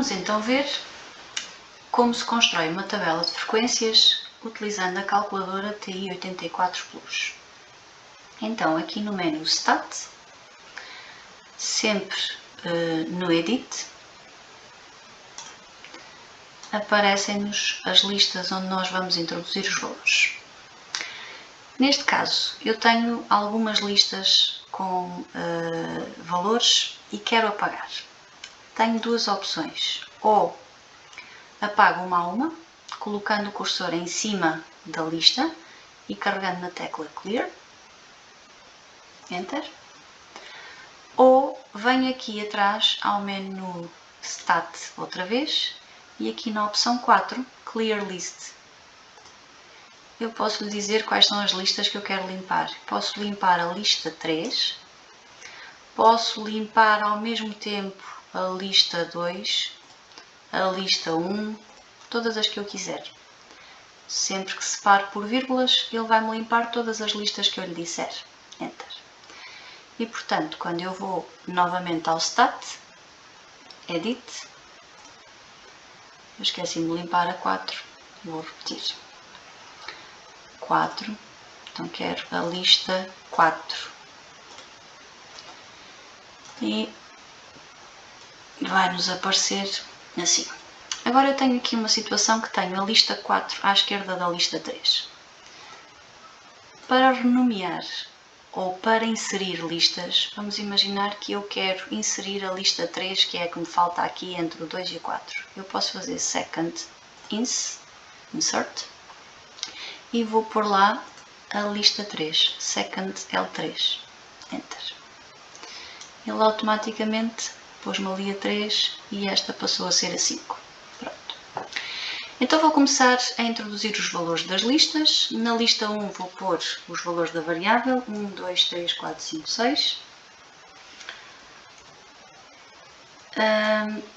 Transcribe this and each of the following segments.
Vamos então ver como se constrói uma tabela de frequências utilizando a calculadora TI-84 Plus. Então, aqui no menu Stat, sempre no Edit, aparecem-nos as listas onde nós vamos introduzir os valores. Neste caso, eu tenho algumas listas com valores e quero apagar. Tenho duas opções: ou apago uma a uma, colocando o cursor em cima da lista e carregando na tecla Clear, Enter, ou venho aqui atrás ao menu Stat outra vez e aqui na opção 4, Clear List. Eu posso lhe dizer quais são as listas que eu quero limpar. Posso limpar a lista 3, posso limpar ao mesmo tempo a lista 2, a lista 1, todas as que eu quiser. Sempre que separe por vírgulas, ele vai-me limpar todas as listas que eu lhe disser. Enter. E portanto, quando eu vou novamente ao Stat, Edit, eu esqueci-me de limpar a 4, vou repetir. 4, então quero a lista 4. E vai-nos aparecer assim. Agora eu tenho aqui uma situação que tenho a lista 4 à esquerda da lista 3. Para renomear ou para inserir listas, vamos imaginar que eu quero inserir a lista 3, que é a que me falta aqui entre o 2 e o 4. Eu posso fazer Second Insert e vou pôr lá a lista 3, Second L3. Enter. Ele automaticamente pôs-me ali a 3 e esta passou a ser a 5. Pronto. Então vou começar a introduzir os valores das listas. Na lista 1 vou pôr os valores da variável 1, 2, 3, 4, 5, 6.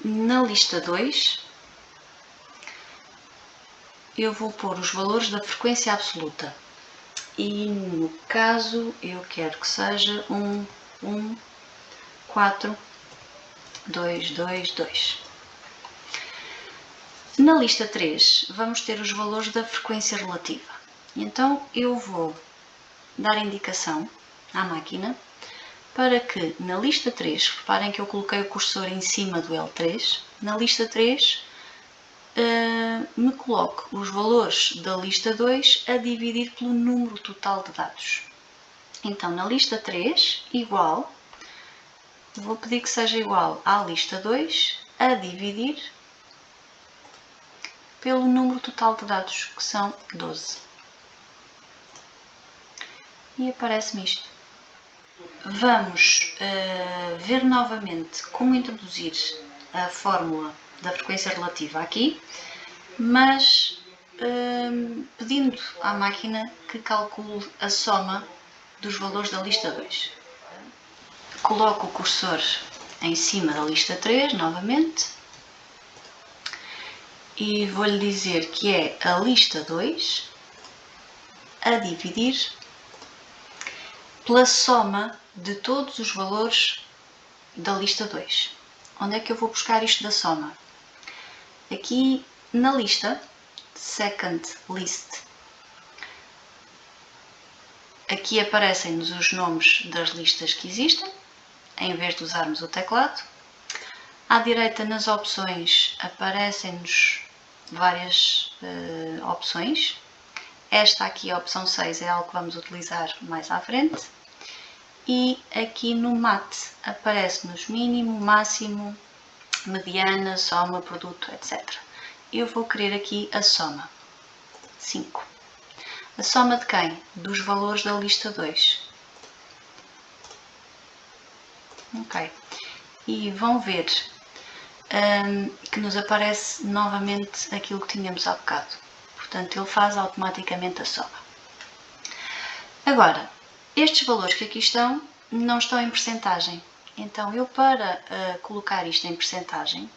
Na lista 2 eu vou pôr os valores da frequência absoluta. E no caso eu quero que seja 1, 1, 4, 2, 2, 2. Na lista 3 vamos ter os valores da frequência relativa. Então eu vou dar indicação à máquina para que na lista 3, reparem que eu coloquei o cursor em cima do L3, na lista 3 me coloque os valores da lista 2 a dividir pelo número total de dados. Então na lista 3 igual, vou pedir que seja igual à lista 2 a dividir pelo número total de dados, que são 12. E aparece-me isto. Vamos ver novamente como introduzir a fórmula da frequência relativa aqui, mas pedindo à máquina que calcule a soma dos valores da lista 2. Coloco o cursor em cima da lista 3 novamente e vou-lhe dizer que é a lista 2 a dividir pela soma de todos os valores da lista 2. Onde é que eu vou buscar isto da soma? Aqui na lista, Second List, aqui aparecem-nos os nomes das listas que existem, em vez de usarmos o teclado. À direita nas opções aparecem-nos várias opções. Esta aqui, a opção 6, é algo que vamos utilizar mais à frente. E aqui no MAT aparece-nos mínimo, máximo, mediana, soma, produto, etc. Eu vou querer aqui a soma. 5. A soma de quem? Dos valores da lista 2. Ok. E vão ver que nos aparece novamente aquilo que tínhamos há bocado. Portanto, ele faz automaticamente a soma. Agora, estes valores que aqui estão não estão em percentagem. Então, eu para colocar isto em percentagem,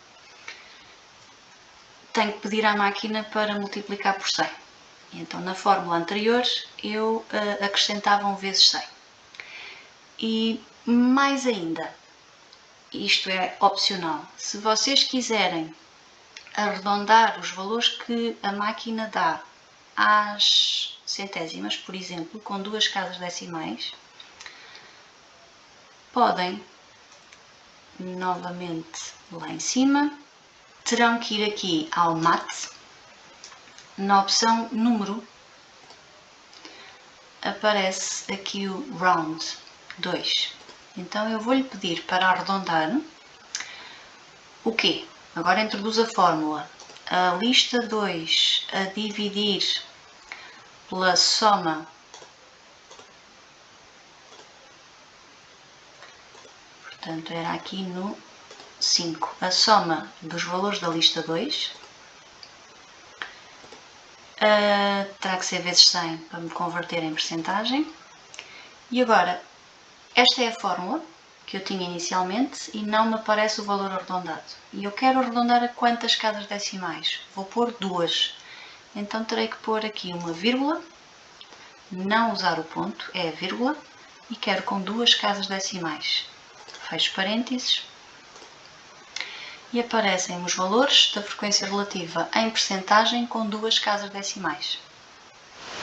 tenho que pedir à máquina para multiplicar por 100. Então, na fórmula anterior, eu acrescentava 1 vezes 100. E mais ainda, isto é opcional. Se vocês quiserem arredondar os valores que a máquina dá às centésimas, por exemplo, com 2 casas decimais, podem, novamente lá em cima, terão que ir aqui ao MAT, na opção número, aparece aqui o Round 2. Então eu vou-lhe pedir para arredondar o quê? Agora introduz a fórmula. A lista 2 a dividir pela soma portanto era aqui no 5, a soma dos valores da lista 2, terá que ser vezes 100 para me converter em percentagem, e agora esta é a fórmula que eu tinha inicialmente e não me aparece o valor arredondado, e eu quero arredondar a quantas casas decimais? Vou pôr 2, então terei que pôr aqui uma vírgula, não usar o ponto, é a vírgula, e quero com 2 casas decimais. Fecho parênteses e aparecem os valores da frequência relativa em percentagem com 2 casas decimais.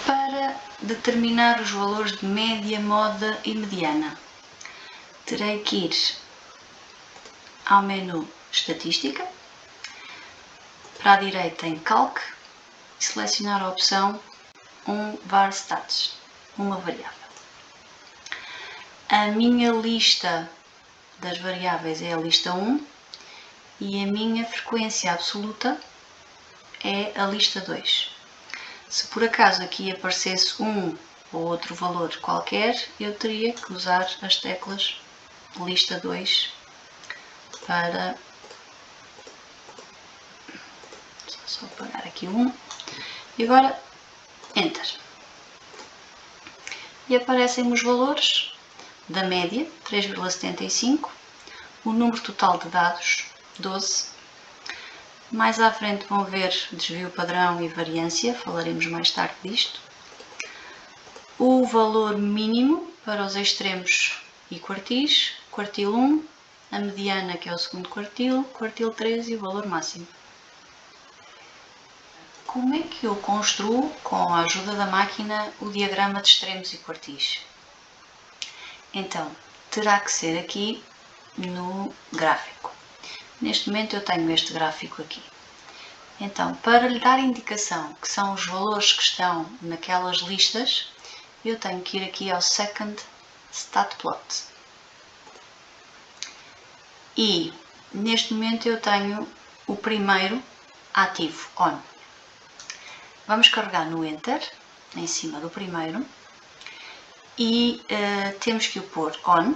Para determinar os valores de média, moda e mediana, terei que ir ao menu Estatística, para a direita em Calc e selecionar a opção VAR-Stats, uma variável. A minha lista das variáveis é a lista 1 e a minha frequência absoluta é a lista 2. Se por acaso aqui aparecesse um ou outro valor qualquer, eu teria que usar as teclas lista 2 para só parar aqui 1 e agora Enter. E aparecem os valores da média, 3,75, o número total de dados, 12. Mais à frente vão ver desvio padrão e variância, falaremos mais tarde disto. O valor mínimo para os extremos e quartis, quartil 1, a mediana que é o segundo quartil, quartil 3 e o valor máximo. Como é que eu construo, com a ajuda da máquina, o diagrama de extremos e quartis? Então, terá que ser aqui no gráfico. Neste momento eu tenho este gráfico aqui. Então, para lhe dar indicação que são os valores que estão naquelas listas, eu tenho que ir aqui ao Second Statplot. E, neste momento, eu tenho o primeiro ativo, ON. Vamos carregar no Enter, em cima do primeiro, e temos que o pôr ON.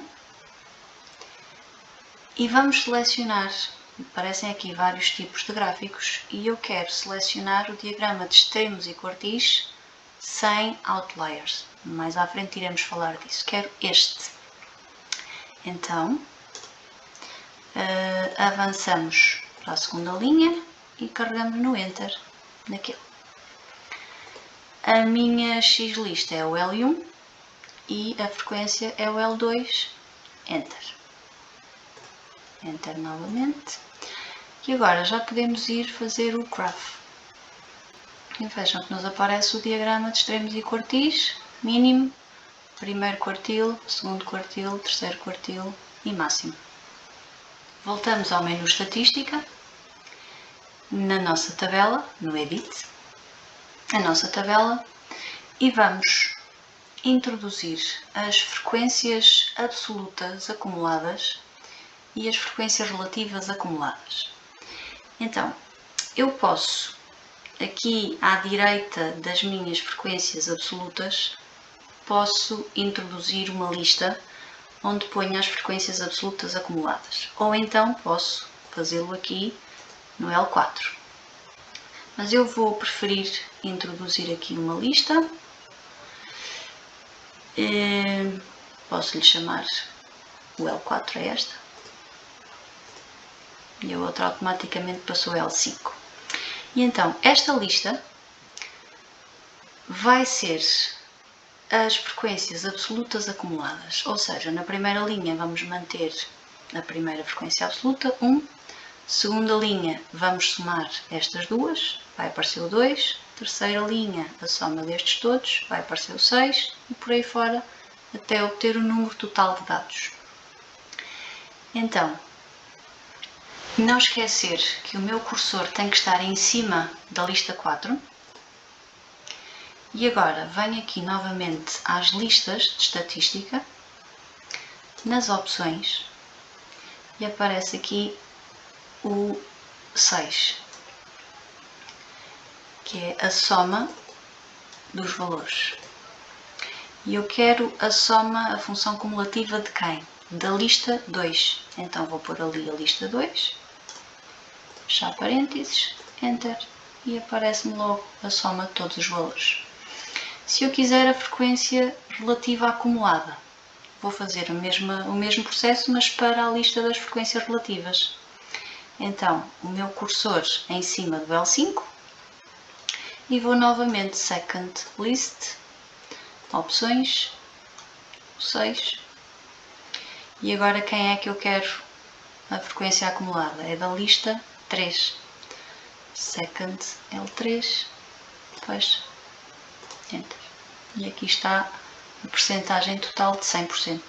E vamos selecionar, aparecem aqui vários tipos de gráficos, e eu quero selecionar o diagrama de extremos e quartis sem outliers. Mais à frente iremos falar disso. Quero este. Então, avançamos para a segunda linha e carregamos no Enter naquele. A minha X-lista é o L1 e a frequência é o L2. Enter. Enter novamente. E agora já podemos ir fazer o graph. E vejam que nos aparece o diagrama de extremos e quartis, mínimo, primeiro quartil, segundo quartil, terceiro quartil e máximo. Voltamos ao menu Estatística, na nossa tabela, no Edit, a nossa tabela, e vamos introduzir as frequências absolutas acumuladas e as frequências relativas acumuladas. Então, eu posso, aqui à direita das minhas frequências absolutas, posso introduzir uma lista onde ponho as frequências absolutas acumuladas. Ou então posso fazê-lo aqui no L4. Mas eu vou preferir introduzir aqui uma lista. Posso lhe chamar o L4 a esta. E a outra automaticamente passou L5. E então, esta lista vai ser as frequências absolutas acumuladas. Ou seja, na primeira linha vamos manter a primeira frequência absoluta, 1. Segunda linha, vamos somar estas duas, vai aparecer o 2. Terceira linha, a soma destes todos, vai aparecer o 6 e por aí fora, até obter o número total de dados. Então, não esquecer que o meu cursor tem que estar em cima da lista 4. E agora venho aqui novamente às listas de estatística, nas opções, e aparece aqui o 6, que é a soma dos valores. E eu quero a soma, a função cumulativa de quem? Da lista 2. Então vou pôr ali a lista 2, fechar parênteses, Enter, e aparece-me logo a soma de todos os valores. Se eu quiser a frequência relativa acumulada, vou fazer o mesmo processo, mas para a lista das frequências relativas. Então, o meu cursor em cima do L5 e vou novamente Second List, opções, 6. E agora quem é que eu quero a frequência acumulada? É da lista 3. Second L3, depois Enter. E aqui está a percentagem total de 100%.